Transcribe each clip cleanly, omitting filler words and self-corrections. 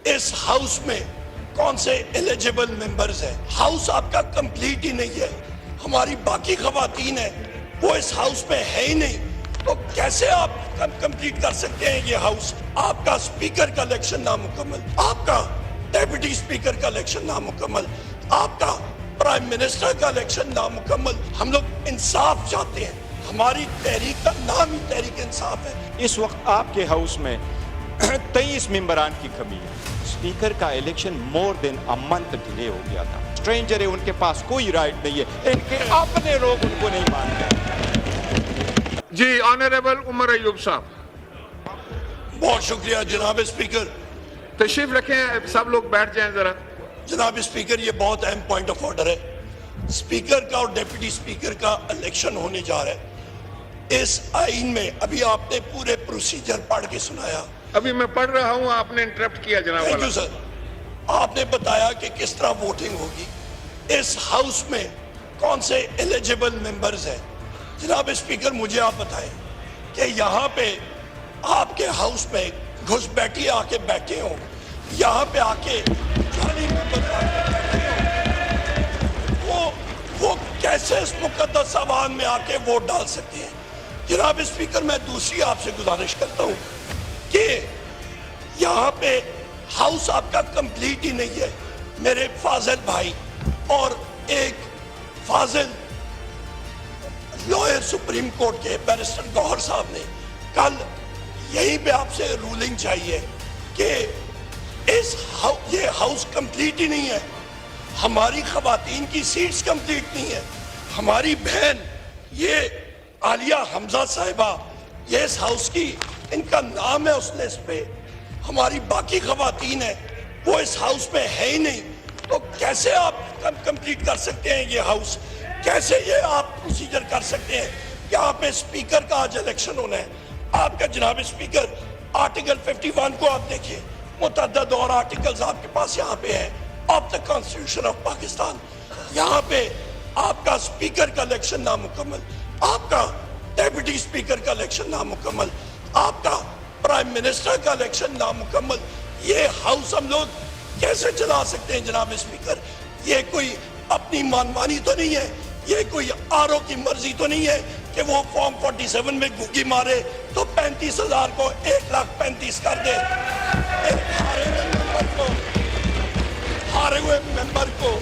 اس house میں کون سے ایلیجیبل ممبرز ہیں؟ ہاؤس آپ کا کمپلیٹ ہی نہیں ہے. ہماری باقی خواتین ہیں وہ اس ہاؤس میں ہے ہی نہیں، تو کیسے آپ کمپلیٹ کر سکتے ہیں یہ ہاؤس؟ آپ کا اسپیکر کا الیکشن نامکمل، آپ کا ڈیپٹی اسپیکر کا الیکشن نامکمل، آپ کا پرائم منسٹر کا الیکشن نامکمل. ہم لوگ انصاف چاہتے ہیں. ہماری تحریک کا نام ہی تحریک انصاف ہے. اس وقت آپ کے ہاؤس میں 23 ممبران کی کمی ہے. اسپیکر کا election more than a month delay ہو گیا تھا. اسٹرینجر ہے، ان کے پاس کوئی رائٹ نہیں ہے، ان کے اپنے لوگ ان کو نہیں مانتے. جی آنریبل عمر ایوب صاحب بہت شکریہ جناب اسپیکر. تشریف رکھیں، سب لوگ بیٹھ جائیں ذرا. جناب اسپیکر یہ بہت اہم پوائنٹ آف آرڈر ہے. اسپیکر کا اور ڈیپٹی اسپیکر کا الیکشن ہونے جا رہا ہے. اس آئین میں ابھی آپ نے پورے پروسیجر پڑھ کے سنایا. ابھی میں پڑھ رہا ہوں، آپ نے انٹرپٹ کیا جناب تھینک والا. You sir. آپ نے بتایا کہ کس طرح ووٹنگ ہوگی. اس ہاؤس میں کون سے ایلیجیبل ممبرز ہیں؟ جناب اسپیکر مجھے آپ بتائیں کہ یہاں پہ آپ کے ہاؤس میں گھس بیٹھی آ کے بیٹھے ہوں، یہاں پہ آ کے وہ کیسے اس مقدس ایوان میں آ کے ووٹ ڈال سکتے ہیں؟ جناب اسپیکر میں دوسری آپ سے گزارش کرتا ہوں کہ یہاں پہ ہاؤس آپ کا کمپلیٹ ہی نہیں ہے. میرے فاضل بھائی اور ایک فاضل لوئر سپریم کورٹ کے بیرسٹر گوہر صاحب نے کل یہیں پہ آپ سے رولنگ چاہیے کہ یہ ہاؤس کمپلیٹ ہی نہیں ہے. ہماری خواتین کی سیٹس کمپلیٹ نہیں ہے. ہماری بہن یہ عالیہ حمزہ صاحبہ یہ اس ہاؤس کی ان کا نام ہے اس لسٹ پہ. ہماری باقی خواتین ہیں وہ اس ہاؤس میں ہے ہی نہیں، تو کیسے آپ کمپلیٹ کر سکتے ہیں یہ ہاؤس؟ کیسے یہ آپ پروسیجر کر سکتے ہیں؟ یہاں پہ اسپیکر کا آج الیکشن ہونا ہے. آپ کا جناب اسپیکر آرٹیکل 51 کو آپ دیکھیں، متعدد اور آرٹیکلز آپ کے پاس یہاں پہ ہیں of the constitution of Pakistan. یہاں پہ آپ کا اسپیکر کا الیکشن نامکمل، آپ کا ڈیپٹی اسپیکر کا الیکشن نامکمل، آپ کا پرائم منسٹر کا الیکشن نامکمل. یہ ہاؤس ہم لوگ کیسے چلا سکتے ہیں جناب اسپیکر؟ یہ کوئی اپنی منمانی تو نہیں ہے، یہ کوئی آرو کی مرضی تو نہیں ہے کہ وہ فارم 47 میں گھوگی مارے تو 35,000 کو 1,35,000 کر دے. ہارے ہوئے ممبر کو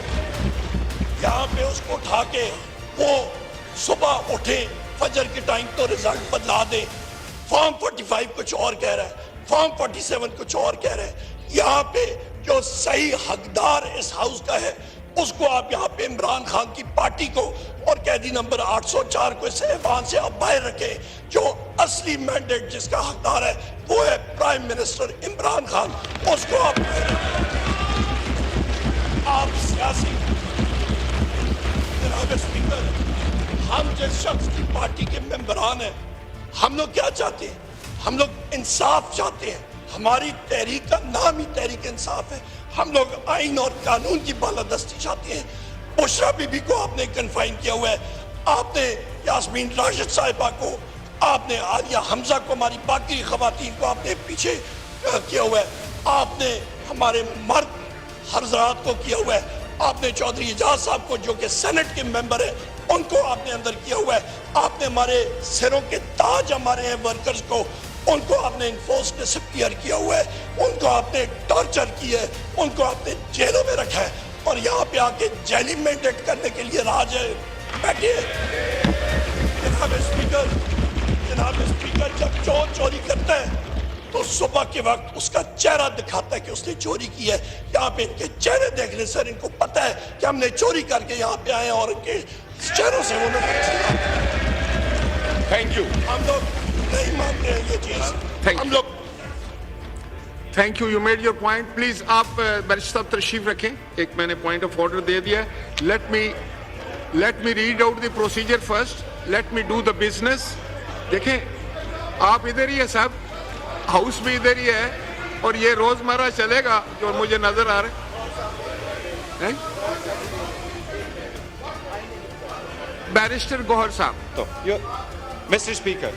یہاں پہ اس کو اٹھا کے وہ صبح اٹھے فجر کے ٹائم تو رزلٹ بدلا دے. فارم 45 کچھ اور کہہ رہا ہے، فارم 47 کچھ اور کہہ رہا ہے. یہاں پہ جو صحیح حقدار اس ہاؤس کا ہے اس کو آپ یہاں پہ عمران خان کی پارٹی کو اور قیدی نمبر 804 کو اس ایوان سے آپ باہر رکھیں. جو اصلی مینڈیٹ جس کا حقدار ہے وہ ہے پرائم منسٹر عمران خان، اس کو آپ سیاسی. جناب اسپیکر ہم جس شخص کی پارٹی کے ممبران ہیں ہم لوگ کیا چاہتے ہیں؟ ہم لوگ انصاف چاہتے ہیں. ہماری تحریک کا نام ہی تحریک انصاف ہے. ہم لوگ آئین اور قانون کی بالادستی چاہتے ہیں. بشرا بی بی کو آپ نے کنفائن کیا ہوا ہے، آپ نے یاسمین راشد صاحبہ کو، آپ نے عالیہ حمزہ کو، ہماری باقی خواتین کو آپ نے پیچھے کیا ہوا ہے. آپ نے ہمارے مرد حضرات کو کیا ہوا ہے. آپ نے چودھری اعجاز صاحب کو جو کہ سینٹ کے ممبر ہیں ان کو آپ نے اندر کیا ہوا ہے. آپ نے ہمارے سروں کے تاج ہمارے ہیں ورکرز کو، ان کو آپ نے انفورس ڈسپیئر کیا ہوا ہے، ان کو آپ نے ٹارچر کیا ہے، ان کو آپ نے جیلوں میں رکھا ہے، اور یہاں پہ آ کے جیلی مینڈیٹ کرنے کے لیے راج ہے بیٹھے. جناب اسپیکر جب چور چوری کرتا ہے تو صبح کے وقت اس کا چہرہ دکھاتا ہے کہ اس نے چوری کی ہے. یہاں پہ ان کے چہرے دیکھنے سے ان کو پتہ ہے کہ ہم نے چوری کر کے یہاں پہ آئے ہیں، اور ان کے چہروں سے وہ لوگ تھینک یو. ہم لوگ نہیں مانتے ہیں یہ چیز. ہم لوگ thank you. You made your point. Please آپ بیرسٹر صاحب تشریف رکھیں. ایک میں نے پوائنٹ آف آرڈر دے دیا ہے. Let me read out the procedure first. Let me do the business. دیکھیں آپ ادھر ہی ہے صاحب، ہاؤس بھی ادھر ہی ہے، اور یہ روزمرہ چلے گا جو مجھے نظر آ رہا ہے. بیرسٹر گوہر صاحب. Mr. Speaker,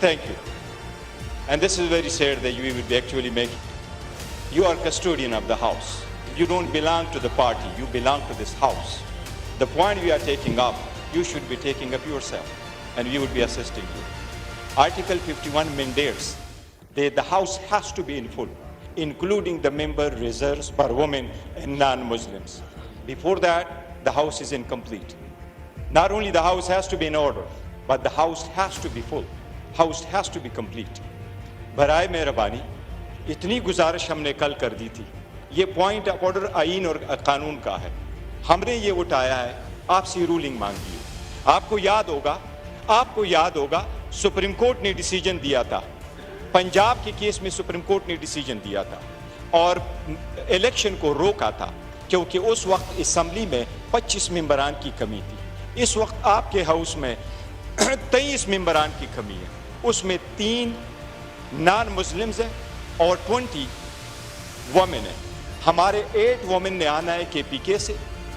thank you. And this is very sad that you would be actually making You are custodian of the house. You don't belong to the party. You belong to this house. The point we are taking up, you should be taking up yourself, and we would be assisting you. Article 51 mandates that the house has to be in full, including the member reserves for women and non-Muslims. Before that, the house is incomplete. Not only the house has to be in order, but the house has to be full. House has to be complete. برائے مہربانی اتنی گزارش ہم نے کل کر دی تھی. یہ پوائنٹ آف آرڈر آئین اور قانون کا ہے. ہم نے یہ اٹھایا ہے, آپ سے رولنگ مانگی ہے. آپ کو یاد ہوگا سپریم کورٹ نے ڈیسیجن دیا تھا, پنجاب کے کیس میں سپریم کورٹ نے ڈیسیجن دیا تھا اور الیکشن کو روکا تھا کیونکہ اس وقت اسمبلی میں 25 ممبران کی کمی تھی. اس وقت آپ کے ہاؤس میں 23 ممبران کی کمی ہے. اس میں 3 نان مسلمز ہیں اور 20 وومن ہیں. ہمارے 8 وومن نے آنا ہے کے پی کے سے,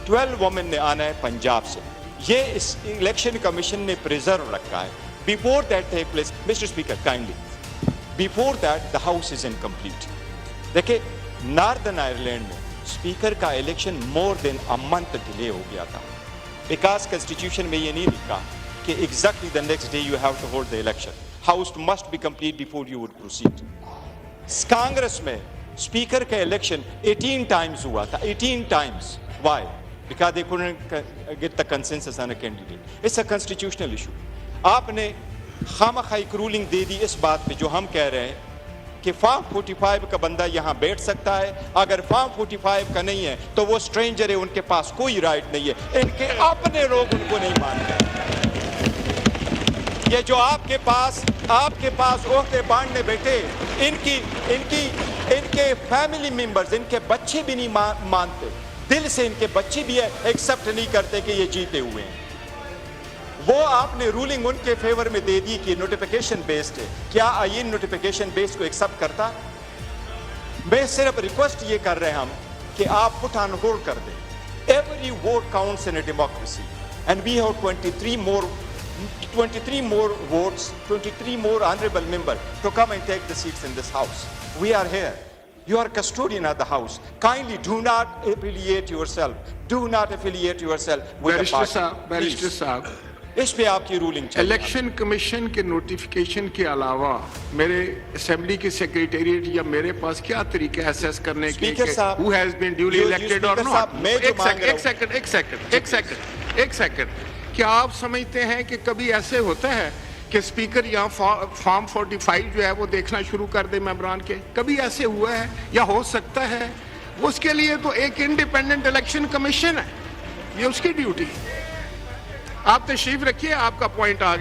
12 وومن نے آنا ہے پنجاب سے. یہ اس الیکشن کمیشن نے پریزرو رکھا ہے. Before that take place, mister speaker kindly, before that the house is incomplete. دیکھیں ناردرن آئرلینڈ میں اسپیکر کا election more than a month delay ہو گیا تھا, بیکاز کنسٹیٹیوشن میں یہ نہیں لکھا کہ exactly the next day you have to hold the election. House must be complete before you would proceed. Congress میں اسپیکر کا الیکشن 18 times ہوا تھا, 18 times. Why? Because they couldn't get the consensus on a candidate. It's a constitutional issue. آپ نے خامخواہ ایک rolling دے دی اس بات پہ جو ہم کہہ رہے ہیں کہ فارم 45 کا بندہ یہاں بیٹھ سکتا ہے. اگر فارم 45 کا نہیں ہے تو وہ اسٹرینجر ہے, ان کے پاس کوئی رائٹ نہیں ہے. ان کے اپنے لوگ ان کو نہیں مانتے. یہ جو آپ کے پاس عہدے بانٹنے بیٹھے, ان کے فیملی ممبرز, ان کے بچے بھی نہیں مانتے, دل سے ان کے بچے بھی ایکسپٹ نہیں کرتے کہ یہ جیتے ہوئے ہیں. وہ آپ نے رولنگ ان کے فیور میں دے دی کہ نوٹیفیکیشن بیسڈ ہے. کیا آئین نوٹیفیکیشن بیسڈ کو ایکسپٹ کرتا؟ میں صرف ریکویسٹ یہ کر رہے ہم کہ آپ پٹ آن ہولڈ کر دیں. Every vote counts in a democracy, and we have 23 more votes, 23 more honorable members to come and take the seats in this house. We are here. You are custodian of the house. Kindly do not affiliate yourself. Do not affiliate yourself with the party. Barrister صاحب, اس پہ آپ کی rolling چاہیے. Election commission کے notification کے علاوہ میرے assembly کے سیکریٹریٹ یا میرے پاس کیا طریقہ ہے اسیس کرنے کے کہ who has been duly elected or not? ایک سیکنڈ. کیا آپ سمجھتے ہیں کہ کبھی ایسے ہوتا ہے کہ اسپیکر یہاں فارم 45 جو ہے وہ دیکھنا شروع کر دے ممبران کے؟ کبھی ایسے ہوا ہے یا ہو سکتا ہے؟ اس کے لیے تو ایک انڈیپینڈنٹ الیکشن کمیشن ہے, یہ اس کی ڈیوٹی. آپ تشریف رکھیے, آپ کا پوائنٹ آ گیا.